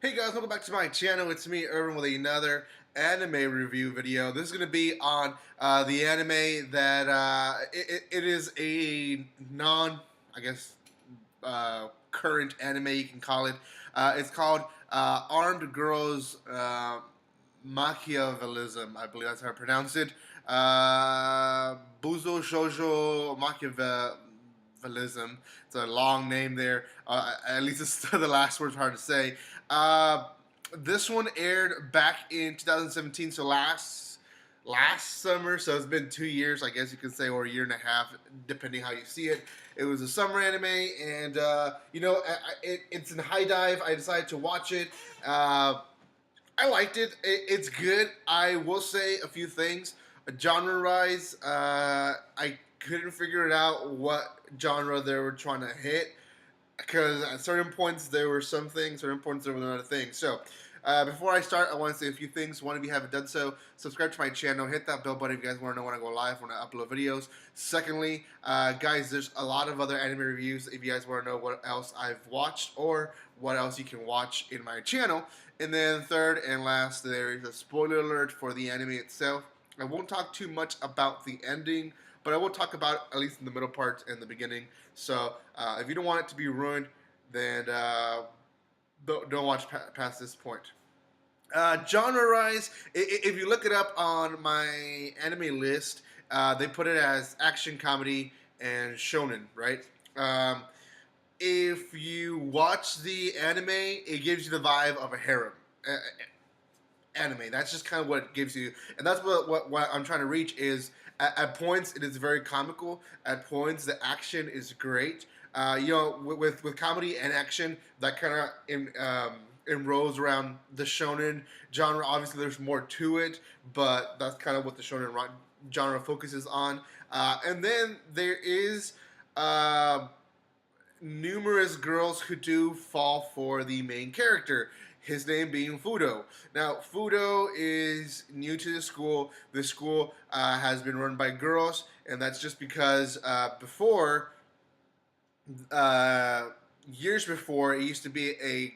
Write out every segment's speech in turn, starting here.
Hey guys, welcome back to my channel. It's me, Irvin, with another anime review video. This is going to be on the anime that it is a I guess, current anime, you can call it. It's called Armed Girls Machiavellism, I believe that's how I pronounce it. Buzo Shoujo Machiavellism. It's a long name there. At least it's, the last word's hard to say. This one aired back in 2017, so last summer. So it's been 2 years, I guess you could say, or a year and a half, depending how you see it. It was a summer anime, and it's in high dive. I decided to watch it. I liked it. It's good. I will say a few things. Genre-wise, I couldn't figure it out what genre they were trying to hit, because at certain points there were some things, certain points there were another thing. So, before I start, I want to say a few things. One, if you haven't done so, subscribe to my channel, hit that bell button if you guys want to know when I go live, when I upload videos. Secondly, guys, there's a lot of other anime reviews if you guys want to know what else I've watched or what else you can watch in my channel. And then third and last, there is a spoiler alert for the anime itself. I won't talk too much about the ending, but I will talk about at least in the middle parts and the beginning. So if you don't want it to be ruined, then don't watch past this point. Genre-wise, if you look it up on my anime list, they put it as action, comedy, and shonen, right? If you watch the anime, it gives you the vibe of a harem. Anime. That's just kind of what it gives you, and that's what I'm trying to reach. Is at points it is very comical. At points the action is great. With comedy and action, that kind of enrolls around the shonen genre. Obviously, there's more to it, but that's kind of what the shonen genre focuses on. And then there is numerous girls who do fall for the main character, his name being Fudo. Now, Fudo is new to the school. The school has been run by girls, and that's just because years before, it used to be a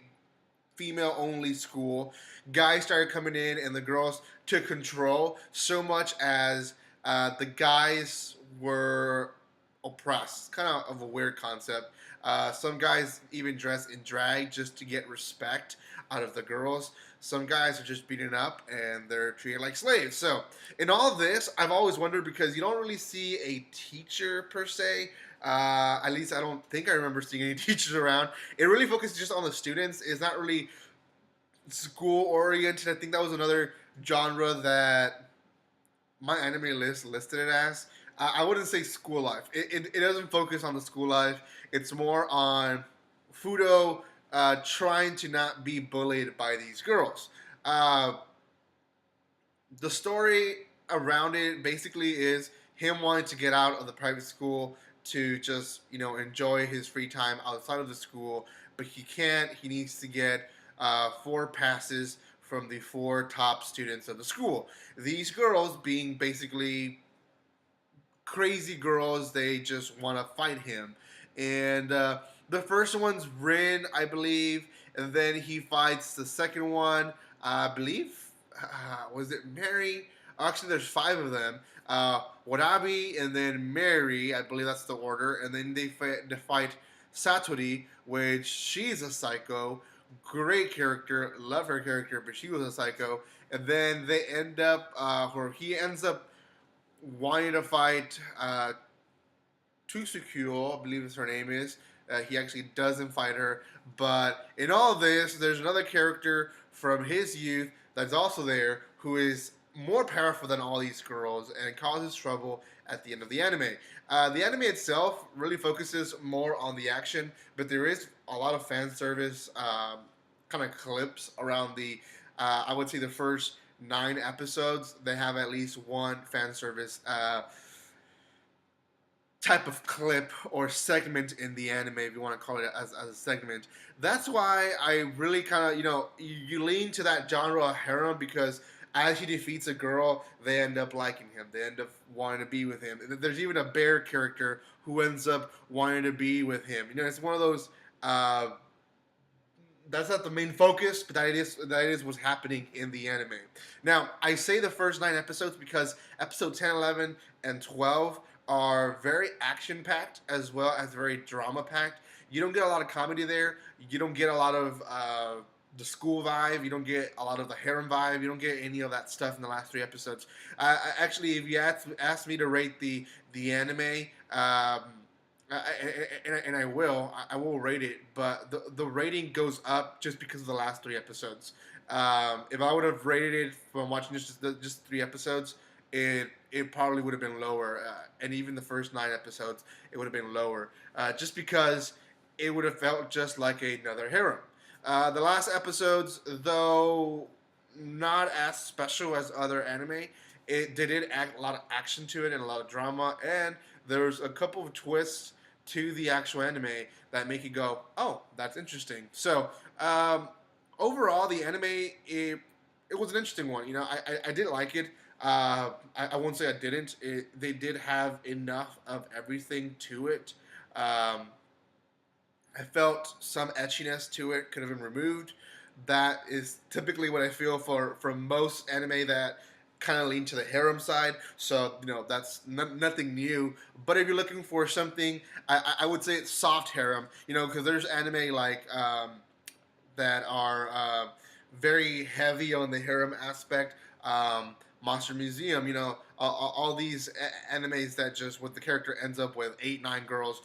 female-only school. Guys started coming in, and the girls took control, so much as the guys were oppressed. Kind of a weird concept. Some guys even dress in drag just to get respect out of the girls. Some guys are just beaten up and they're treated like slaves. So in all of this, I've always wondered, because you don't really see a teacher per se. At least I don't think I remember seeing any teachers around. It really focuses just on the students. It's not really school oriented. I think that was another genre that my anime list listed it as. I wouldn't say school life. It doesn't focus on the school life. It's more on Fudo trying to not be bullied by these girls. The story around it basically is him wanting to get out of the private school to just, enjoy his free time outside of the school, but he can't. He needs to get 4 passes from the 4 top students of the school. These girls being basically crazy girls, they just want to fight him. And the first one's Rin, I believe, and then he fights the second one, I believe, was it Mary? Actually, there's 5 of them. Warabi, and then Mary, I believe that's the order, and then they fight Satori, which she's a psycho. Great character, love her character, but she was a psycho. And then they end up, or he ends up wanting to fight Tsukio, I believe is her name is. He actually doesn't fight her. But in all of this, there's another character from his youth that's also there, who is more powerful than all these girls and causes trouble at the end of the anime. The anime itself really focuses more on the action, but there is a lot of fan service kind of clips around the, I would say the first 9 episodes. They have at least one fan service type of clip or segment in the anime, if you want to call it as a segment. That's why I really kind of, you lean to that genre of harem, because as he defeats a girl, they end up liking him. They end up wanting to be with him. There's even a bear character who ends up wanting to be with him. It's one of those that's not the main focus, but that is what's happening in the anime. Now, I say the first 9 episodes because episode 10, 11, and 12 are very action packed as well as very drama packed. You don't get a lot of comedy there. You don't get a lot of the school vibe. You don't get a lot of the harem vibe. You don't get any of that stuff in the last 3 episodes. Actually, if you ask me to rate the anime, and I will rate it, but the rating goes up just because of the last 3 episodes. If I would have rated it from watching just 3 episodes, it probably would have been lower, and even the first 9 episodes, it would have been lower, just because it would have felt just like another harem. The last episodes, though not as special as other anime, they did act a lot of action to it and a lot of drama, and there's a couple of twists to the actual anime that make you go, oh, that's interesting. So overall, the anime it was an interesting one. You know, I did like it. I won't say I didn't. They did have enough of everything to it. I felt some etchiness to it could have been removed. That is typically what I feel for most anime that kind of lean to the harem side. So that's nothing new. But if you're looking for something, I would say it's soft harem. Because there's anime like that are very heavy on the harem aspect. Monster Museum, all these animes that just with the character ends up with 8, 9 girls.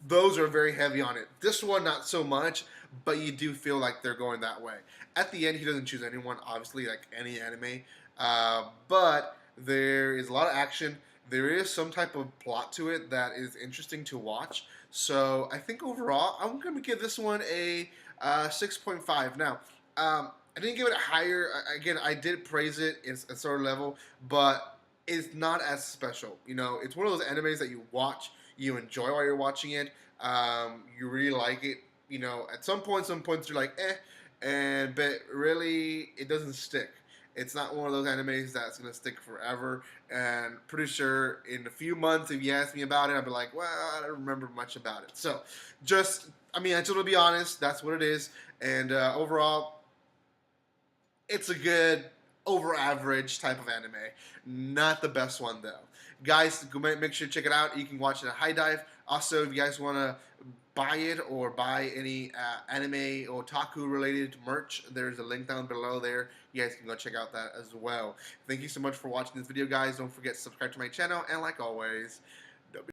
Those are very heavy on it. This one, not so much, but you do feel like they're going that way. At the end, he doesn't choose anyone, obviously, like any anime. But there is a lot of action. There is some type of plot to it that is interesting to watch. So I think overall, I'm going to give this one a 6.5. Now, I didn't give it a higher. Again, I did praise it in a sort of level, but it's not as special. It's one of those animes that you watch, you enjoy while you're watching it. You really like it. At some points you're like, but really, it doesn't stick. It's not one of those animes that's going to stick forever. And pretty sure in a few months, if you ask me about it, I'll be like, well, I don't remember much about it. So, I just want to be honest, that's what it is. And overall, it's a good, over average type of anime. Not the best one, though. Guys, make sure to check it out. You can watch it at High Dive. Also, if you guys want to buy it or buy any anime or otaku related merch, there's a link down below there. You guys can go check out that as well. Thank you so much for watching this video, guys. Don't forget to subscribe to my channel, and like always,